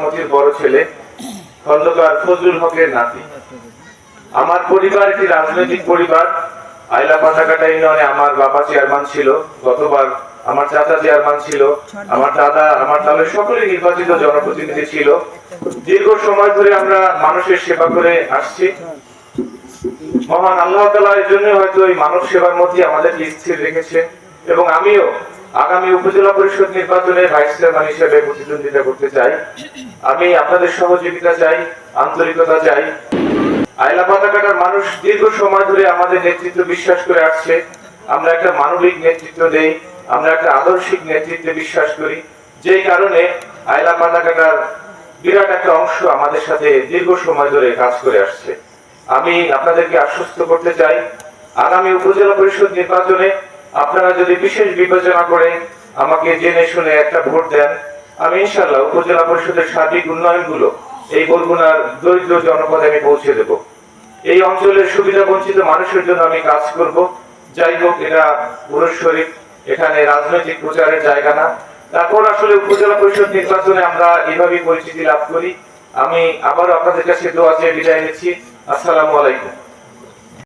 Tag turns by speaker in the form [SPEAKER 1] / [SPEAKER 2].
[SPEAKER 1] মতির বড় ছেলে খন্দকার ফজলুল হকের নাতি। আমার পরিবার একটি রাজনৈতিক পরিবার। আইলা পাতাকাটা ইউনিয়নে আমার বাবা চেয়ারম্যান ছিল, গতবার আমার চাচা চেয়ারম্যান ছিল, আমার দাদা, আমার দলের সকলেই নির্বাচিত জনপ্রতিনিধি ছিল। দীর্ঘ সময় ধরে আমরা মানুষের সেবা করে আসছি। মহান আল্লাহ তাআলা এর জন্য হয়তো এই মানব সেবার মধ্যে আমাদেরকে স্থির রেখেছে এবং আমিও আগামী উপজেলা পরিষদ নির্বাচনে ভাইস চেয়ারম্যান হিসেবে প্রতিদ্বন্দ্বিতা করতে চাই। আমি আপনাদের সহযোগিতা চাই, আন্তরিকতা চাই। আইলা পাতাকাটার মানুষ দীর্ঘ সময় ধরে আমাদের নেতৃত্ব বিশ্বাস করে আসছে। আমরা একটা মানবিক নেতৃত্ব দেই, আমরা একটা আদর্শিক নেতৃত্বে বিশ্বাস করি, যেই কারণে আইলা পাতাকাটার বিরাট একটা অংশ আমাদের সাথে দীর্ঘ সময় ধরে কাজ করে আসছে। আমি আপনাদেরকে আশ্বস্ত করতে চাই, আগামী উপজেলা পরিষদ নির্বাচনে আপনারা যদি বিশেষ বিবেচনা করে আমাকে জেনে শুনে একটা ভোট দেন, আমি ইনশাআল্লাহ উপজেলা পরিষদের সার্বিক উন্নয়নগুলো এই বরগুনার দরিদ্র জনপদে আমি পৌঁছে দেব। এই অঞ্চলের সুবিধা বঞ্চিত মানুষের জন্য আমি কাজ করব। যাই হোক, এটা পুরুষ শরীফ, এখানে রাজনৈতিক প্রচারের জায়গা না। তারপর আসলে উপজেলা পরিষদ নির্বাচনে আমরা এভাবেই পরিচিতি লাভ করি। আমি আবারও আপনাদের কাছে দোয়া চেয়ে বিদায় নিচ্ছি। আসসালামু আলাইকুম।